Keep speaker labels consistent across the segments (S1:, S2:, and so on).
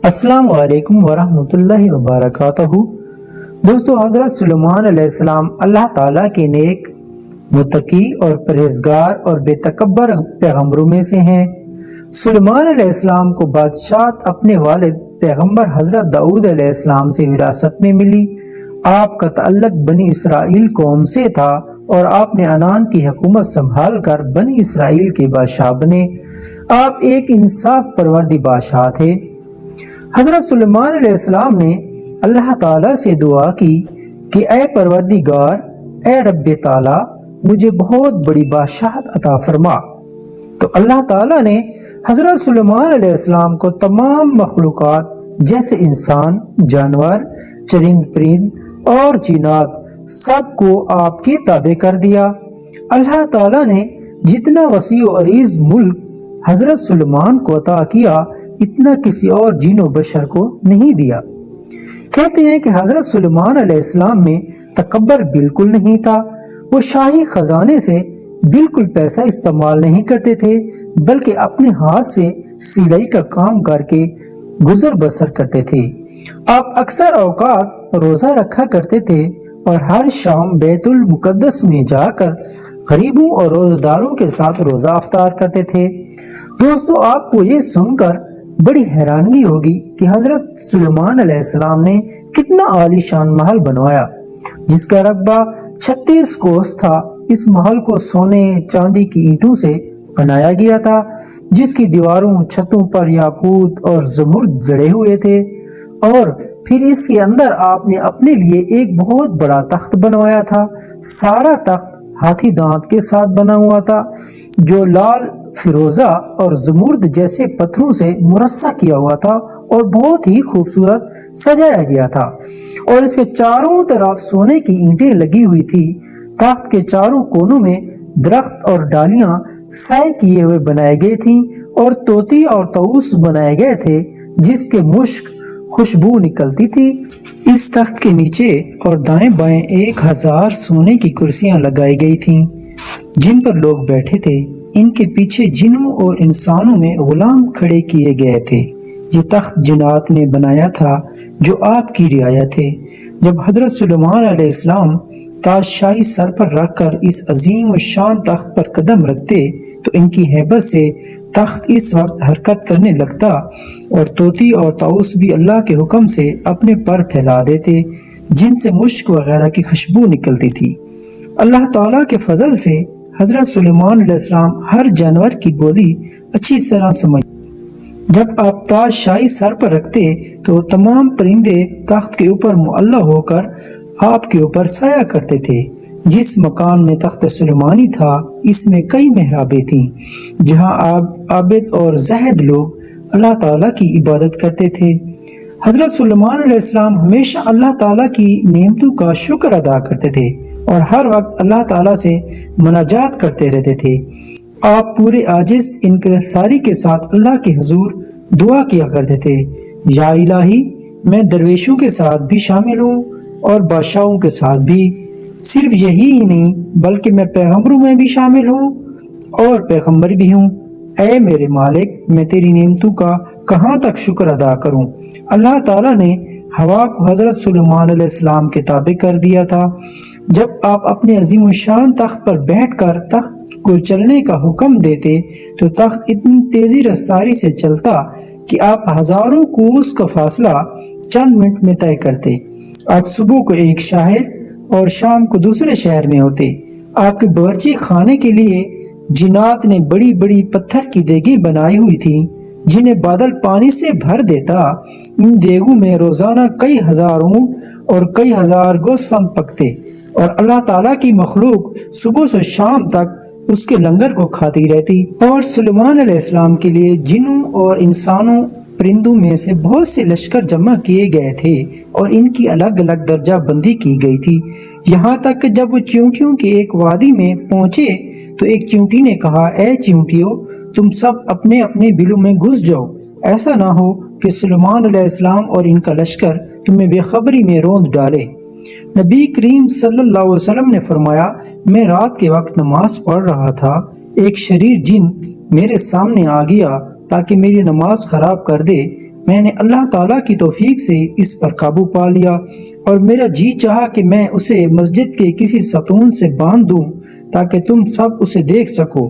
S1: السلام علیکم ورحمۃ اللہ وبرکاتہ۔ دوستو، حضرت سلیمان علیہ السلام اللہ تعالیٰ کے نیک، متقی اور پرہیزگار اور بے تکبر پیغمبروں میں سے ہیں۔ سلیمان علیہ السلام کو بادشاہت اپنے والد پیغمبر حضرت داؤد علیہ السلام سے وراثت میں ملی۔ آپ کا تعلق بنی اسرائیل قوم سے تھا اور آپ نے عنان کی حکومت سنبھال کر بنی اسرائیل کے بادشاہ بنے۔ آپ ایک انصاف پروردی بادشاہ تھے۔ حضرت سلیمان علیہ السلام نے اللہ تعالیٰ سے دعا کی کہ اے پروردگار، اے رب تعالیٰ، مجھے بہت بڑی بادشاہت عطا فرما۔ تو اللہ تعالیٰ نے حضرت سلیمان علیہ السلام کو تمام مخلوقات جیسے انسان، جانور، چرند پرند اور جنات سب کو آپ کے تابع کر دیا۔ اللہ تعالیٰ نے جتنا وسیع و عریض ملک حضرت سلیمان کو عطا کیا، اتنا کسی اور جن و بشر کو نہیں دیا۔ کہتے ہیں کہ حضرت سلیمان علیہ السلام میں تکبر بالکل نہیں تھا۔ وہ شاہی خزانے سے بالکل پیسہ استعمال نہیں کرتے تھے، بلکہ اپنے ہاتھ سے سلائی کا کام کر کے گزر بسر کرتے تھے۔ آپ اکثر اوقات روزہ رکھا کرتے تھے اور ہر شام بیت المقدس میں جا کر غریبوں اور روزہ داروں کے ساتھ روزہ افطار کرتے تھے۔ دوستو، آپ کو یہ سن کر بڑی حیرانگی ہوگی کہ حضرت سلیمان علیہ السلام نے کتنا عالی شان محل بنوایا، جس کا رقبہ 36 کوس تھا۔ اس محل کو سونے چاندی کی اینٹوں سے بنایا گیا تھا، جس کی دیواروں، چھتوں پر یاقوت اور زمرد جڑے ہوئے تھے، اور پھر اس کے اندر آپ نے اپنے لیے ایک بہت بڑا تخت بنوایا تھا۔ سارا تخت ہاتھی دانت کے ساتھ بنا ہوا تھا، جو لال، فیروزہ اور زمرد جیسے پتھروں سے مرصع کیا ہوا تھا اور بہت ہی خوبصورت سجایا گیا تھا، اور اس کے چاروں طرف سونے کی اینٹیں لگی ہوئی تھی۔ تخت کے چاروں کونوں میں درخت اور ڈالیاں سائے کیے ہوئے بنائے گئے تھیں، اور طوطی اور طاؤس بنائے گئے تھے جس کے مشک خوشبو نکلتی تھی۔ اس تخت کے نیچے اور دائیں بائیں 1000 سونے کی کرسیاں لگائی گئی تھیں جن پر لوگ بیٹھے تھے۔ ان کے پیچھے جنوں اور انسانوں میں غلام کھڑے کیے گئے تھے۔ یہ تخت جنات نے بنایا تھا جو آپ کی رعایا تھے۔ جب حضرت سلیمان علیہ السلام تاج شاہی سر پر رکھ کر اس عظیم و شان تخت پر قدم رکھتے تو ان کی ہیبت سے تخت اس وقت حرکت کرنے لگتا، اور طوطی اور طاؤس بھی اللہ کے حکم سے اپنے پر پھیلا دیتے، جن سے مشک وغیرہ کی خوشبو نکلتی تھی۔ اللہ تعالیٰ کے فضل سے حضرت سلیمان علیہ السلام ہر جانور کی بولی اچھی طرح سمجھ۔ جب آپ تاج شاہی سر پر رکھتے تو تمام پرندے تخت کے اوپر معلق ہو کر آپ کے اوپر سایہ کرتے تھے۔ جس مکان میں تخت سلیمانی تھا، اس میں کئی محرابیں تھیں جہاں عابد اور زاہد لوگ اللہ تعالیٰ کی عبادت کرتے تھے۔ حضرت سلیمان علیہ السلام ہمیشہ اللہ تعالیٰ کی نعمتوں کا شکر ادا کرتے تھے اور ہر وقت اللہ تعالیٰ سے مناجات کرتے رہتے تھے۔ آپ پورے عاجز انکساری کے ساتھ اللہ کے حضور دعا کیا کرتے تھے، یا الہی، میں درویشوں کے ساتھ بھی شامل ہوں اور بادشاہوں کے ساتھ بھی، صرف یہی ہی نہیں بلکہ میں پیغمبروں میں بھی شامل ہوں اور پیغمبر بھی ہوں۔ اے میرے مالک، میں تیری نعمتوں کا کہاں تک شکر ادا کروں۔ اللہ تعالیٰ نے ہوا کو حضرت سلیمان علیہ السلام کے تابع کر دیا تھا۔ جب آپ اپنے عظیم الشان تخت پر بیٹھ کر تخت کو چلنے کا حکم دیتے تو تخت اتنی تیزی رفتاری سے چلتا کہ آپ ہزاروں کوس کا فاصلہ چند منٹ میں طے کرتے۔ آپ صبح کو ایک شہر اور شام کو دوسرے شہر میں ہوتے۔ آپ کے باورچی خانے کے لیے جنات نے بڑی بڑی پتھر کی دیگیں بنائی ہوئی تھیں جنہیں بادل پانی سے بھر دیتا۔ ان دیگوں میں روزانہ کئی ہزار اونٹ اور کئی ہزار گوسفند پکتے، اور اللہ تعالیٰ کی مخلوق صبح سے شام تک اس کے لنگر کو کھاتی رہتی۔ اور سلیمان علیہ السلام کے لیے جنوں اور انسانوں، پرندوں میں سے بہت سے لشکر جمع کیے گئے تھے اور ان کی الگ الگ درجہ بندی کی گئی تھی، یہاں تک کہ جب وہ چیونٹیوں کے ایک وادی میں پہنچے تو ایک چیونٹی نے کہا، اے چیونٹیوں، تم سب اپنے اپنے بلوں میں گھس جاؤ، ایسا نہ ہو کہ سلیمان علیہ السلام اور ان کا لشکر تمہیں بے خبری میں روند ڈالے۔ نبی کریم صلی اللہ علیہ وسلم نے فرمایا، میں رات کے وقت نماز پڑھ رہا تھا، ایک شریر جن میرے سامنے آ گیا تاکہ میری نماز خراب کر دے۔ میں نے اللہ تعالیٰ کی توفیق سے اس پر قابو پا لیا اور میرا جی چاہا کہ میں اسے مسجد کے کسی ستون سے باندھ دوں تاکہ تم سب اسے دیکھ سکو۔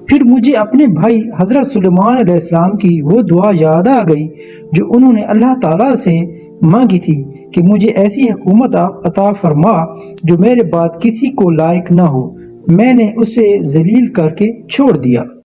S1: پھر مجھے اپنے بھائی حضرت سلیمان علیہ السلام کی وہ دعا یاد آ گئی جو انہوں نے اللہ تعالیٰ سے مانگی تھی کہ مجھے ایسی حکومت عطا فرما جو میرے بعد کسی کو لائق نہ ہو۔ میں نے اسے ذلیل کر کے چھوڑ دیا۔